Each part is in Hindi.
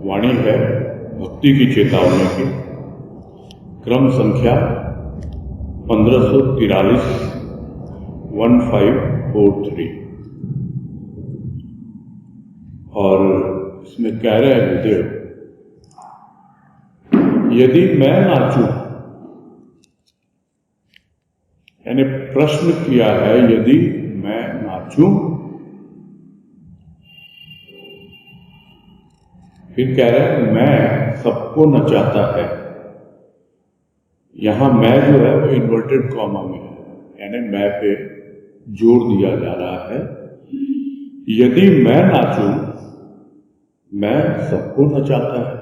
वाणी है भक्ति की चेतावनी की, क्रम संख्या 1543 1543। और इसमें कह रहे हैं गुरुदेव, यदि मैं नाचूं, यानी प्रश्न किया है, यदि मैं नाचूं, फिर कह रहे हैं मैं सबको नचाता है। यहां मैं जो है वो इन्वर्टेड कॉमा में है, यानी मैं पे जोर दिया जा रहा है। यदि मैं नाचूं, मैं सबको नचाता है।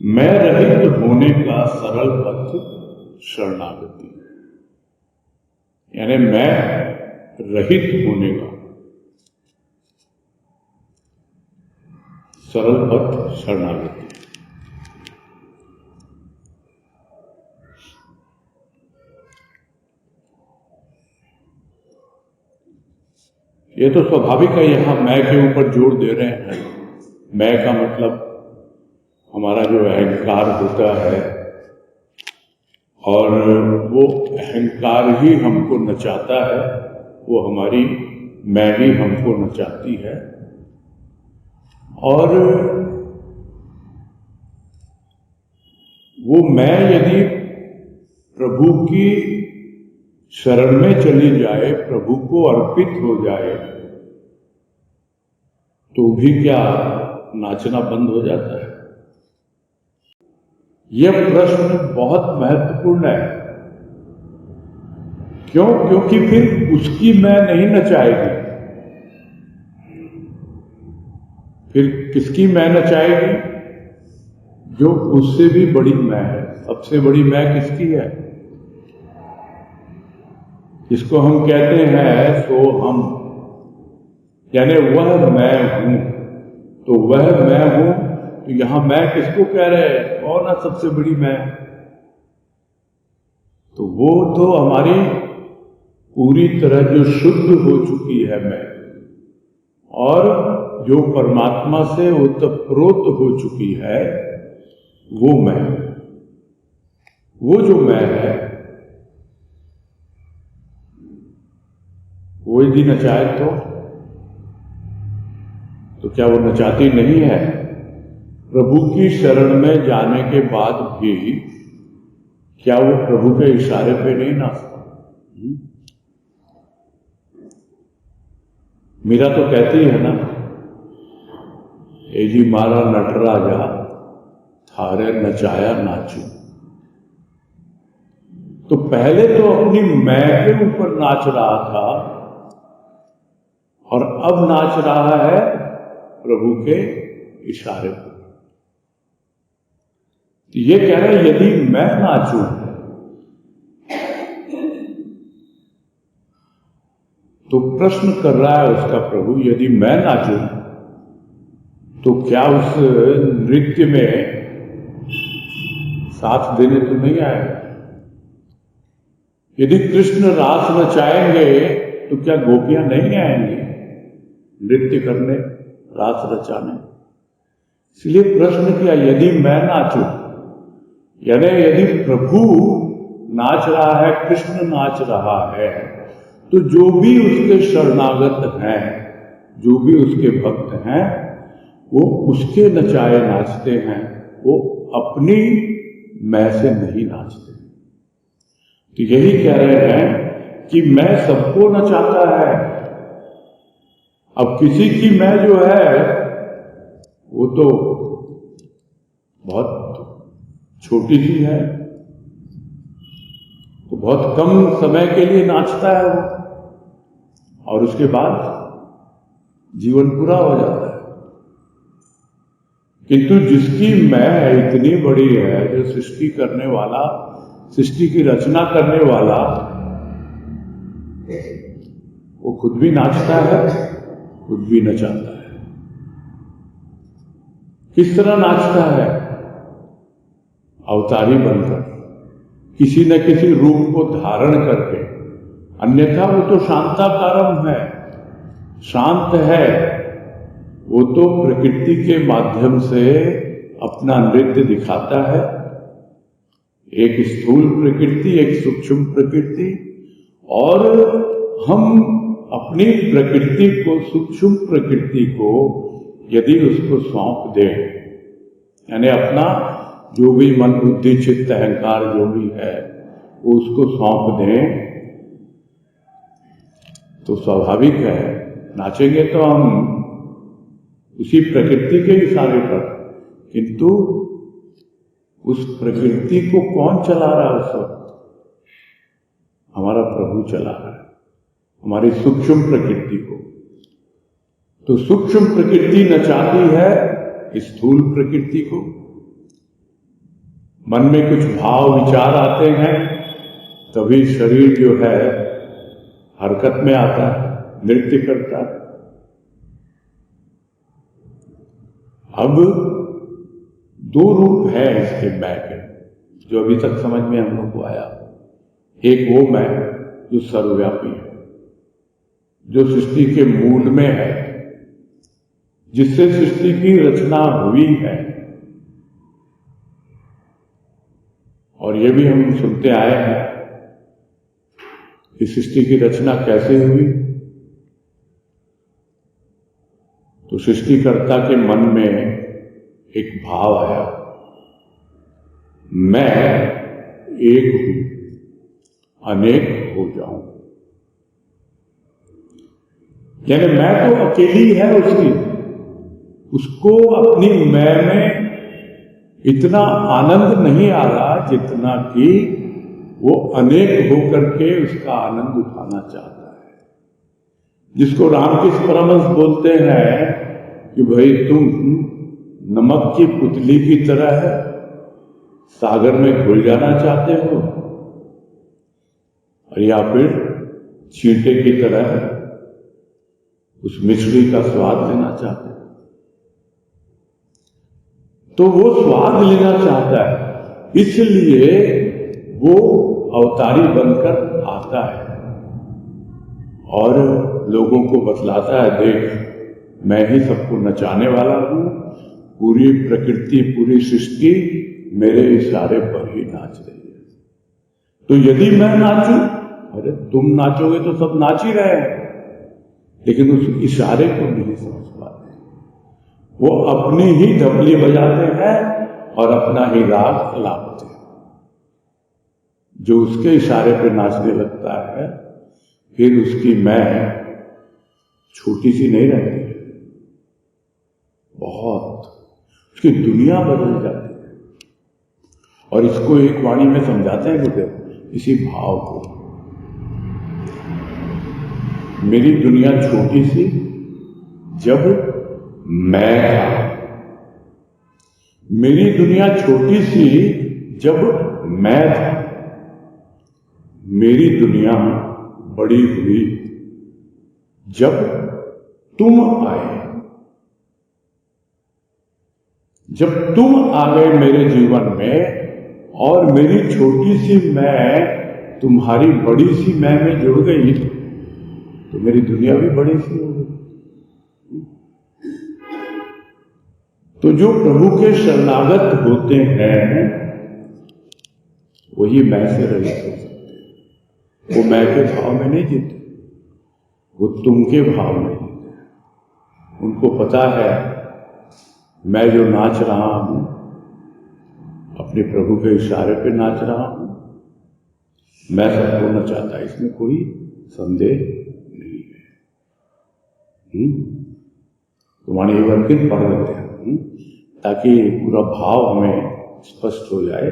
मैं रहित होने का सरल पथ शरणागति, यानी मैं रहित होने का सरल पथ शरणागति। ये तो स्वाभाविक है, यहां मैं के ऊपर जोर दे रहे हैं। मैं का मतलब हमारा जो अहंकार होता है, और वो अहंकार ही हमको नचाता है, वो हमारी मैं ही हमको नचाती है। और वो मैं यदि प्रभु की शरण में चली जाए, प्रभु को अर्पित हो जाए, तो भी क्या नाचना बंद हो जाता है? यह प्रश्न बहुत महत्वपूर्ण है। क्यों? क्योंकि फिर उसकी मैं नहीं नचाएगी। फिर किसकी मैं नचाएगी? जो उससे भी बड़ी मैं है। सबसे बड़ी मैं किसकी है? जिसको हम कहते हैं सो हम, यानी वह मैं हूं। तो वह मैं हूं, तो यहां मैं किसको कह रहे हैं? कौन है सबसे बड़ी मैं? तो वो तो हमारी पूरी तरह जो शुद्ध हो चुकी है मैं, और जो परमात्मा से ओतप्रोत हो चुकी है, वो मैं, वो जो मैं है, वो यदि नचाए तो क्या वो नचाती नहीं है? प्रभु की शरण में जाने के बाद भी क्या वो प्रभु के इशारे पे नहीं नाचता? मीरा तो कहती है ना, ए जी मारा नटराजा थारे नचाया नाचू। तो पहले तो अपनी मैं के ऊपर नाच रहा था, और अब नाच रहा है प्रभु के इशारे पर। तो ये कह रहे हैं यदि मैं नाचूं, तो प्रश्न कर रहा है उसका प्रभु, यदि मैं नाचूं तो क्या उस नृत्य में साथ देने तो नहीं आएगा? यदि कृष्ण रास रचाएंगे तो क्या गोपियां नहीं आएंगी नृत्य करने, रास रचाने? इसलिए प्रश्न किया, यदि मैं नाचूं, यानी यदि प्रभु नाच रहा है, कृष्ण नाच रहा है, तो जो भी उसके शरणागत हैं, जो भी उसके भक्त हैं, वो उसके नचाए नाचते हैं, वो अपनी मैं से नहीं नाचते। तो यही कह रहे हैं कि मैं सबको नचाता है। अब किसी की मैं जो है वो तो बहुत छोटी सी है, तो बहुत कम समय के लिए नाचता है वो, और उसके बाद जीवन पूरा हो जाता है। किंतु जिसकी मैं इतनी बड़ी है, जो सृष्टि करने वाला, सृष्टि की रचना करने वाला, वो खुद भी नाचता है, खुद भी नचाता है। किस तरह नाचता है? अवतारी बनकर, किसी न किसी रूप को धारण करके। अन्यथा वो तो शांताकारम है, शांत है, वो तो प्रकृति के माध्यम से अपना नृत्य दिखाता है, एक स्थूल प्रकृति, एक सूक्ष्म प्रकृति, और हम अपनी प्रकृति को, सूक्ष्म प्रकृति को यदि उसको सौंप दें, यानी अपना जो भी मन बुद्धि चित्त अहंकार जो भी है वो उसको सौंप दें, तो स्वाभाविक है नाचेंगे तो हम उसी प्रकृति के इशारे पर, किंतु उस प्रकृति को कौन चला रहा है उस वक्त? हमारा प्रभु चला रहा है, हमारी सूक्ष्म प्रकृति को। तो सूक्ष्म प्रकृति नचाती है स्थूल प्रकृति को। मन में कुछ भाव विचार आते हैं, तभी शरीर जो है हरकत में आता है, नृत्य करता है। अब दो रूप है इसके मैं के, जो अभी तक समझ में हम लोग को आया। एक वो मैं जो सर्वव्यापी है, जो सृष्टि के मूल में है, जिससे सृष्टि की रचना हुई है। और ये भी हम सुनते आए हैं कि सृष्टि की रचना कैसे हुई। तो सृष्टिकर्ता के मन में एक भाव आया, मैं एक हूं, अनेक हो जाऊं। यानी मैं तो अकेली है उसको अपनी मैं में इतना आनंद नहीं आ रहा जितना कि वो अनेक होकर के उसका आनंद उठाना चाहता है। जिसको रामकृष्ण परमहंस बोलते हैं कि भाई तुम नमक की पुतली की तरह है, सागर में घुल जाना चाहते हो, और या फिर चींटे की तरह उस मिश्री का स्वाद लेना चाहते हो। तो वो स्वाद लेना चाहता है, इसलिए वो अवतारी बनकर आता है और लोगों को बतलाता है, देख मैं ही सबको नचाने वाला हूं, पूरी प्रकृति पूरी सृष्टि मेरे इशारे पर ही नाच रही है। तो यदि मैं नाचूं, अरे तुम नाचोगे तो सब नाच ही रहे हैं, लेकिन उस इशारे को नहीं समझ पाते। वो अपनी ही धपली बजाते हैं और अपना ही राग लाते हैं। जो उसके इशारे पे नाचने लगता है, फिर उसकी मैं छोटी सी नहीं रहती है, बहुत उसकी दुनिया बदल जाती है। और इसको एक वाणी में समझाते हैं गुरुदेव, इसी भाव को। मेरी दुनिया छोटी सी जब मैं था, मेरी दुनिया छोटी सी जब मैं था, मेरी दुनिया बड़ी हुई जब तुम आए। जब तुम आ गए मेरे जीवन में और मेरी छोटी सी मैं तुम्हारी बड़ी सी मैं में जुड़ गई, तो मेरी दुनिया भी बड़ी सी हो गई। तो जो प्रभु के शरणागत होते हैं वही मैं से रहित हो सकते हैं। वो मैं के भाव में नहीं जीते, वो तुम के भाव में जीते। उनको पता है मैं जो नाच रहा हूं, अपने प्रभु के इशारे पे नाच रहा हूं, मैं सबको नचाता, इसमें कोई संदेह नहीं है। तुम्हारे ये वर्किंग पढ़ लेते हैं ताकि पूरा भाव हमें स्पष्ट हो जाए।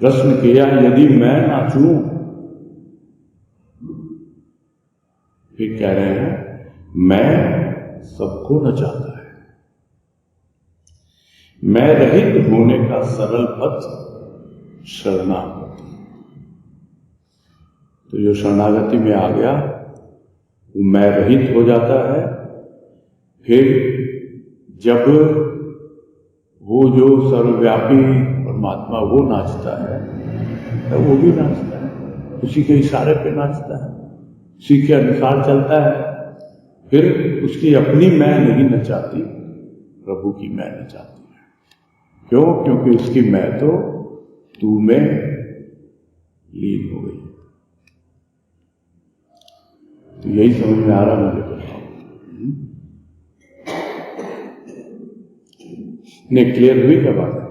प्रश्न किया, यदि मैं नाचूं, फिर कह रहे हैं मैं सबको नचाता है। मैं रहित होने का सरल पथ शरणागति। तो जो शरणागति में आ गया वो मैं रहित हो जाता है। फिर जब वो जो सर्वव्यापी परमात्मा वो नाचता है, तो वो भी नाचता है, उसी के इशारे पे नाचता है, उसी के अनुसार चलता है। फिर उसकी अपनी मैं नहीं नचाती, प्रभु की मैं नचाती है। क्यों? क्योंकि उसकी मैं तो तू में लीन हो गई। तो यही समझ में आ रहा मुझे, बताओ। नहीं, क्लियर हुई क्या बात है?